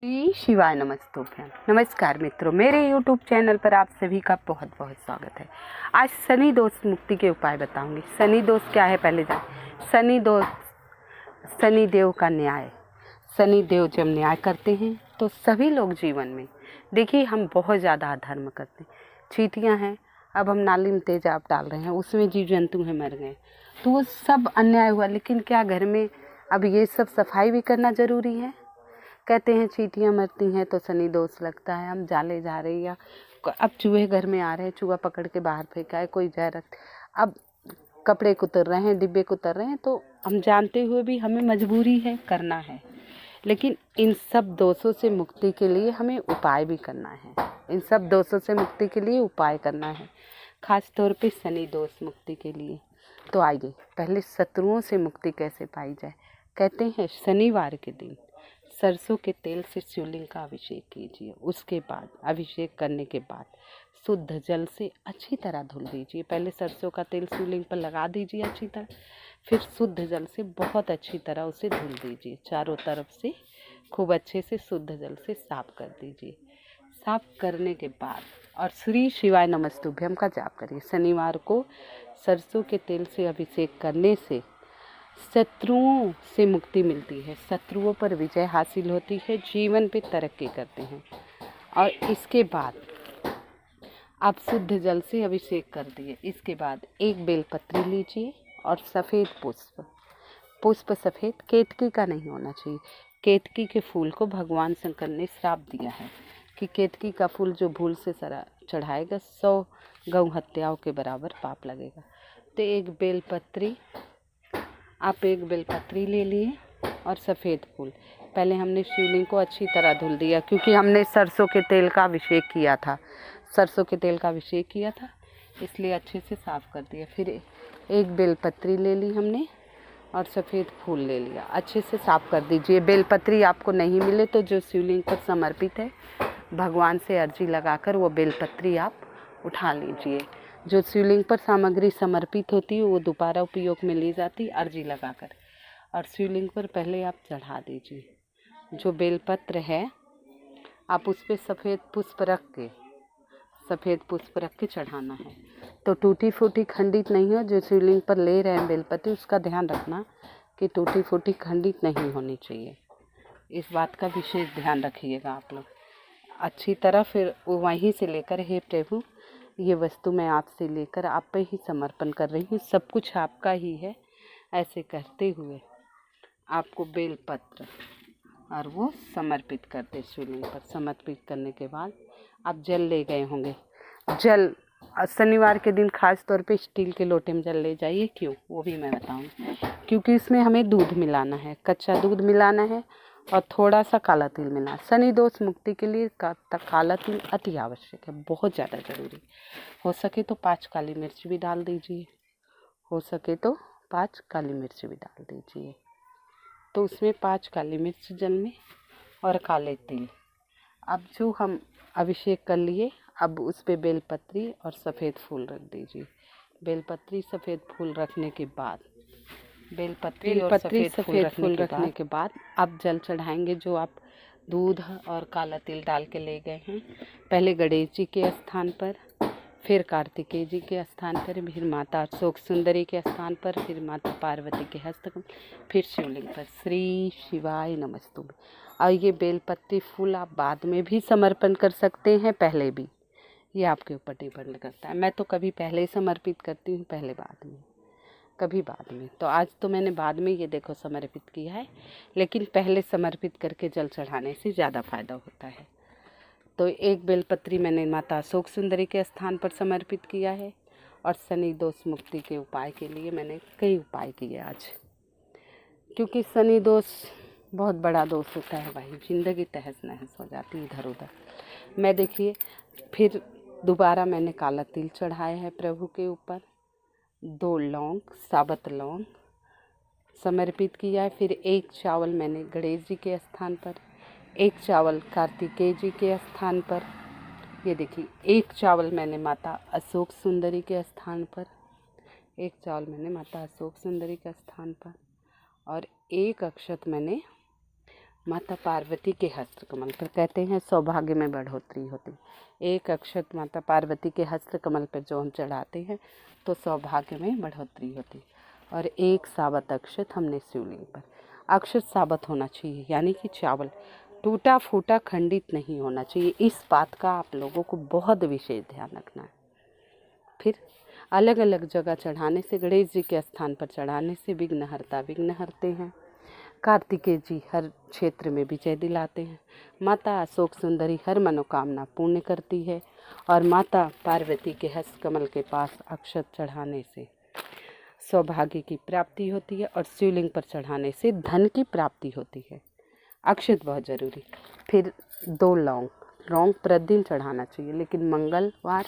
श्री शिवाय नमस्तुभ्यम। नमस्कार मित्रों, मेरे YouTube चैनल पर आप सभी का बहुत बहुत स्वागत है। आज शनि दोष मुक्ति के उपाय बताऊंगी। शनि दोष क्या है पहले जान। शनि दोष शनि देव का न्याय। शनि देव जब न्याय करते हैं तो सभी लोग जीवन में देखिए हम बहुत ज़्यादा अधर्म करते हैं। चींटियाँ हैं, अब हम नाली में तेजाब डाल रहे हैं, उसमें जीव जंतु हैं मर गए, तो वो सब अन्याय हुआ। लेकिन क्या घर में अब ये सब सफाई भी करना ज़रूरी है? कहते हैं चींटियाँ मरती हैं तो शनि दोष लगता है, हम जाले जा रहे या अब चूहे घर में आ रहे हैं, चूहा पकड़ के बाहर फेंका है, कोई जहर अब कपड़े कुतर रहे हैं, डिब्बे कुतर रहे हैं, तो हम जानते हुए भी हमें मजबूरी है, करना है। लेकिन इन सब दोषों से मुक्ति के लिए हमें उपाय भी करना है। इन सब दोषों से मुक्ति के लिए उपाय करना है, खास तौर पे शनि दोष मुक्ति के लिए। तो आइए पहले शत्रुओं से मुक्ति कैसे पाई जाए। कहते हैं शनिवार के दिन सरसों के तेल से शिवलिंग का अभिषेक कीजिए। उसके बाद अभिषेक करने के बाद शुद्ध जल से अच्छी तरह धुल दीजिए। पहले सरसों का तेल शिवलिंग पर लगा दीजिए अच्छी तरह, फिर शुद्ध जल से बहुत अच्छी तरह उसे धुल दीजिए। चारों तरफ से खूब अच्छे से शुद्ध जल से साफ कर दीजिए। साफ करने के बाद और श्री शिवाय नमस्तुभ्यम का जाप करिए। शनिवार को सरसों के तेल से अभिषेक करने से शत्रुओं से मुक्ति मिलती है, शत्रुओं पर विजय हासिल होती है, जीवन पे तरक्की करते हैं। और इसके बाद आप शुद्ध जल से अभिषेक कर दिए। इसके बाद एक बेलपत्री लीजिए और सफ़ेद पुष्प सफ़ेद, केतकी का नहीं होना चाहिए। केतकी के फूल को भगवान शंकर ने श्राप दिया है कि केतकी का फूल जो भूल से चढ़ाएगा 100 गौ हत्याओं के बराबर पाप लगेगा। तो एक बेलपत्री ले लिए और सफ़ेद फूल। पहले हमने शिवलिंग को अच्छी तरह धुल दिया, क्योंकि हमने सरसों के तेल का अभिषेक किया था। इसलिए अच्छे से साफ़ कर दिया। फिर एक बेलपत्री ले ली हमने और सफ़ेद फूल ले लिया, अच्छे से साफ़ कर दीजिए। बेलपत्री आपको नहीं मिले तो जो शिवलिंग पर समर्पित है, भगवान से अर्जी लगाकर वो बेलपत्री आप उठा लीजिए। जो शिवलिंग पर सामग्री समर्पित होती है वो दोबारा उपयोग में ली जाती अर्जी लगाकर, और शिवलिंग पर पहले आप चढ़ा दीजिए। जो बेलपत्र है आप उस पर सफ़ेद पुष्प रख के चढ़ाना है। तो टूटी फूटी खंडित नहीं हो। जो शिवलिंग पर ले रहे हैं बेलपत्र, उसका ध्यान रखना कि टूटी फूटी खंडित नहीं होनी चाहिए। इस बात का विशेष ध्यान रखिएगा आप लोग अच्छी तरह। फिर वहीं से लेकर, हे प्रभु ये वस्तु मैं आपसे लेकर आप पे ही समर्पण कर रही हूँ, सब कुछ आपका ही है, ऐसे कहते हुए आपको बेलपत्र और वो समर्पित करते शिवलिंग पर। समर्पित करने के बाद आप जल ले गए होंगे। जल शनिवार के दिन खास तौर पे स्टील के लोटे में जल ले जाइए। क्यों, वो भी मैं बताऊँगी। क्योंकि इसमें हमें दूध मिलाना है, कच्चा दूध मिलाना है और थोड़ा सा काला तिल मिलाना। शनि दोष मुक्ति के लिए काला तिल अति आवश्यक है, बहुत ज़्यादा ज़रूरी। हो सके तो 5 काली मिर्च भी डाल दीजिए। तो उसमें 5 काली मिर्च जल में और काले तिल। अब जो हम अभिषेक कर लिए, अब उस पे बेलपत्री और सफ़ेद फूल रख दीजिए। बेलपत्री सफ़ेद फूल रखने के बाद आप जल चढ़ाएंगे। जो आप दूध और काला तिल डाल के ले गए हैं, पहले गणेश जी के स्थान पर, फिर कार्तिकेय जी के स्थान पर, फिर माता अशोक सुंदरी के स्थान पर, फिर माता पार्वती के हस्तकमल, फिर शिवलिंग पर। श्री शिवाय नमस्तुभ्यम। और ये बेलपत्ती फूल आप बाद में भी समर्पण कर सकते हैं, पहले भी, ये आपके ऊपर डिपेंड करता है। मैं तो कभी पहले ही समर्पित करती हूँ, पहले बाद में, कभी बाद में। तो आज तो मैंने बाद में ये देखो समर्पित किया है, लेकिन पहले समर्पित करके जल चढ़ाने से ज़्यादा फायदा होता है। तो एक बेलपत्री मैंने माता अशोक सुंदरी के स्थान पर समर्पित किया है। और शनि दोष मुक्ति के उपाय के लिए मैंने कई उपाय किए आज, क्योंकि शनि दोष बहुत बड़ा दोष होता है भाई, ज़िंदगी तहस नहस हो जाती है इधर उधर। मैं देखिए फिर दोबारा मैंने काला तिल चढ़ाया है प्रभु के ऊपर, 2 लौंग, साबुत लौंग समर्पित किया है। फिर 1 चावल मैंने गणेश जी के स्थान पर, 1 चावल कार्तिकेय जी के स्थान पर, ये देखिए 1 चावल मैंने माता अशोक सुंदरी के स्थान पर, 1 चावल मैंने माता अशोक सुंदरी के स्थान पर, और 1 अक्षत मैंने माता पार्वती के हस्त कमल पर कहते हैं सौभाग्य में बढ़ोतरी होती। एक अक्षत माता पार्वती के हस्त कमल पर जो हम चढ़ाते हैं तो सौभाग्य में बढ़ोतरी होती। और एक साबत अक्षत हमने शिवलिंग पर, अक्षत साबत होना चाहिए, यानी कि चावल टूटा फूटा खंडित नहीं होना चाहिए। इस बात का आप लोगों को बहुत विशेष ध्यान रखना है। फिर अलग अलग जगह चढ़ाने से, गणेश जी के स्थान पर चढ़ाने से विघ्नहर्ता विघ्न हरते हैं। कार्तिकेय जी हर क्षेत्र में विजय दिलाते हैं। माता अशोक सुंदरी हर मनोकामना पूर्ण करती है। और माता पार्वती के हस्त कमल के पास अक्षत चढ़ाने से सौभाग्य की प्राप्ति होती है और शिवलिंग पर चढ़ाने से धन की प्राप्ति होती है। अक्षत बहुत ज़रूरी। फिर 2 लौंग प्रतिदिन चढ़ाना चाहिए, लेकिन मंगलवार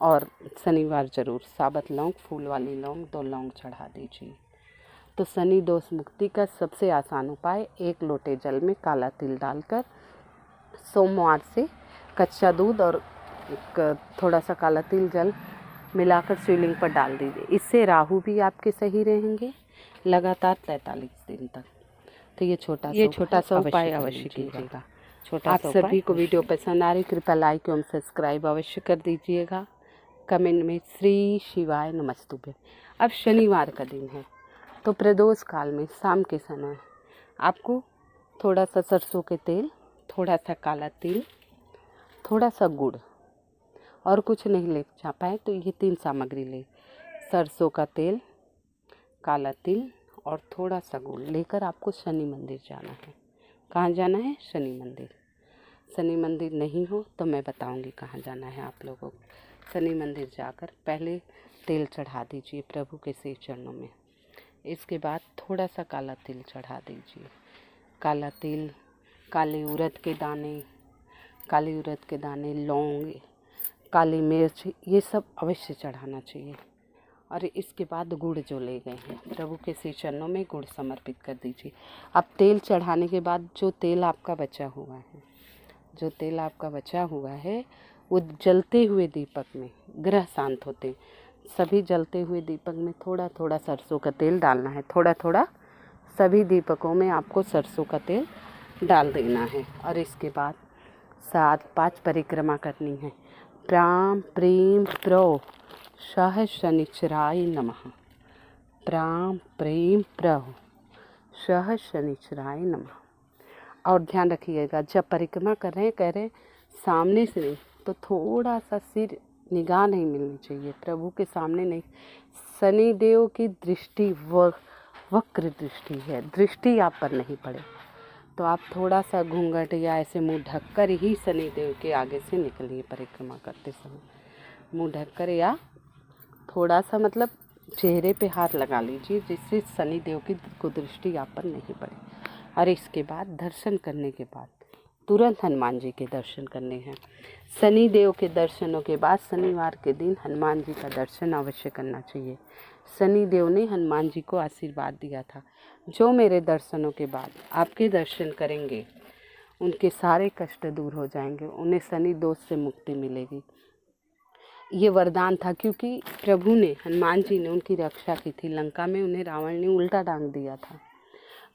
और शनिवार ज़रूर साबत लौंग, फूल वाली लौंग 2 लौंग चढ़ा दीजिए। तो शनि दोष मुक्ति का सबसे आसान उपाय, 1 लोटे जल में काला तिल डालकर सोमवार से कच्चा दूध और थोड़ा सा काला तिल जल मिलाकर शिवलिंग पर डाल दीजिए। इससे राहु भी आपके सही रहेंगे लगातार 43 दिन तक। तो ये छोटा सा उपाय अवश्य कीजिएगा। आप सभी को वीडियो पसंद आ रही, कृपया लाइक एवं सब्सक्राइब अवश्य कर दीजिएगा। कमेंट में श्री शिवाय नमस्तुभ्यं। अब शनिवार का दिन है, तो प्रदोष काल में शाम के समय आपको थोड़ा सा सरसों के तेल, थोड़ा सा काला तिल, थोड़ा सा गुड़ और कुछ नहीं ले जा पाए तो ये 3 सामग्री ले, सरसों का तेल, काला तिल और थोड़ा सा गुड़ लेकर आपको शनि मंदिर जाना है। कहाँ जाना है? शनि मंदिर। शनि मंदिर नहीं हो तो मैं बताऊंगी कहाँ जाना है आप लोगों को। शनि मंदिर जाकर पहले तेल चढ़ा दीजिए प्रभु के श्री चरणों में। इसके बाद थोड़ा सा काला तिल चढ़ा दीजिए। काला तिल, काले उड़द के दाने, लौंग, काली मिर्च, ये सब अवश्य चढ़ाना चाहिए। और इसके बाद गुड़ जो ले गए हैं प्रभु के श्री चरणों में गुड़ समर्पित कर दीजिए। अब तेल चढ़ाने के बाद जो तेल आपका बचा हुआ है वो जलते हुए दीपक में, ग्रह शांत होते सभी जलते हुए दीपक में थोड़ा थोड़ा सरसों का तेल डालना है। थोड़ा सभी दीपकों में आपको सरसों का तेल डाल देना है। और इसके बाद 5 परिक्रमा करनी है। प्राम प्रीम प्रो सह शनिचराय नमः। प्राम प्रेम प्रभु सह शनिचराय नमः। और ध्यान रखिएगा, जब परिक्रमा कर रहे हैं सामने से नहीं, तो थोड़ा सा सिर निगाह नहीं मिलनी चाहिए, प्रभु के सामने नहीं। शनिदेव की दृष्टि वक्र दृष्टि है, दृष्टि आप पर नहीं पड़े तो आप थोड़ा सा घूंघट या ऐसे मुंह ढककर ही शनिदेव के आगे से निकलिए। परिक्रमा करते समय मुंह ढककर या थोड़ा सा मतलब चेहरे पे हाथ लगा लीजिए, जिससे शनिदेव की कुदृष्टि आप पर नहीं पड़े। और इसके बाद दर्शन करने के बाद तुरंत हनुमान जी के दर्शन करने हैं। शनिदेव के दर्शनों के बाद शनिवार के दिन हनुमान जी का दर्शन अवश्य करना चाहिए। शनिदेव ने हनुमान जी को आशीर्वाद दिया था, जो मेरे दर्शनों के बाद आपके दर्शन करेंगे उनके सारे कष्ट दूर हो जाएंगे, उन्हें शनि दोष से मुक्ति मिलेगी। ये वरदान था, क्योंकि प्रभु ने, हनुमान जी ने उनकी रक्षा की थी। लंका में उन्हें रावण ने उल्टा टांग दिया था,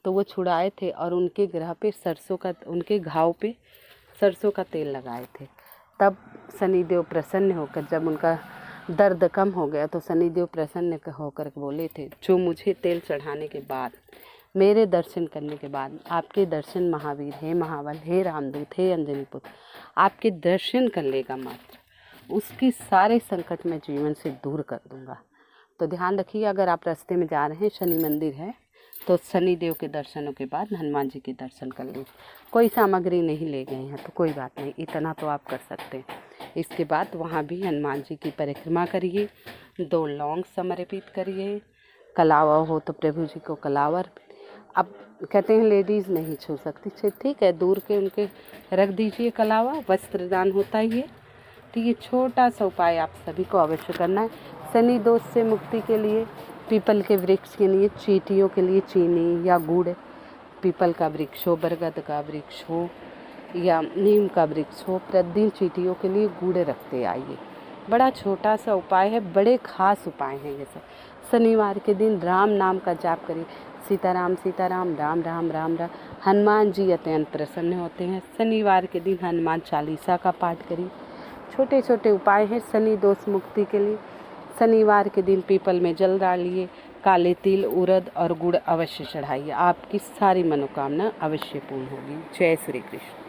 तो वो छुड़ाए थे और उनके ग्रह पे उनके घाव पे सरसों का तेल लगाए थे। तब शनिदेव प्रसन्न होकर, जब उनका दर्द कम हो गया तो शनिदेव प्रसन्न होकर बोले थे, जो मुझे तेल चढ़ाने के बाद, मेरे दर्शन करने के बाद आपके दर्शन महावीर, हे महाबल, हे रामदूत, हे अंजनी पुत्र, आपके दर्शन कर लेगा मात्र, उसकी सारे संकट मैं जीवन से दूर कर दूंगा। तो ध्यान रखिए, अगर आप रास्ते में जा रहे हैं, शनि मंदिर है, तो शनिदेव के दर्शनों के बाद हनुमान जी के दर्शन कर लीजिए। कोई सामग्री नहीं ले गए हैं तो कोई बात नहीं, इतना तो आप कर सकते हैं। इसके बाद वहाँ भी हनुमान जी की परिक्रमा करिए, 2 लौंग समर्पित करिए, कलावा हो तो प्रभु जी को कलावर। अब कहते हैं लेडीज़ नहीं छू सकती, ठीक है, दूर के उनके रख दीजिए कलावा, वस्त्रदान होता ही है। तो ये छोटा सा उपाय आप सभी को अवश्य करना है। शनि दोष से मुक्ति के लिए पीपल के वृक्ष के लिए, चींटियों के लिए चीनी या गुड़, पीपल का वृक्ष हो, बरगद का वृक्ष हो या नीम का वृक्ष हो, प्रतिदिन चींटियों के लिए गुड़ रखते आइए। बड़ा छोटा सा उपाय है, बड़े खास उपाय हैं ये सब। शनिवार के दिन राम नाम का जाप करिए। सीताराम सीताराम, राम राम राम राम। हनुमान जी अत्यंत प्रसन्न होते हैं। शनिवार के दिन हनुमान चालीसा का पाठ करिए। छोटे छोटे उपाय हैं शनि दोष मुक्ति के लिए। शनिवार के दिन पीपल में जल डालिए, काले तिल, उड़द और गुड़ अवश्य चढ़ाइए। आपकी सारी मनोकामना अवश्य पूर्ण होगी। जय श्री कृष्ण।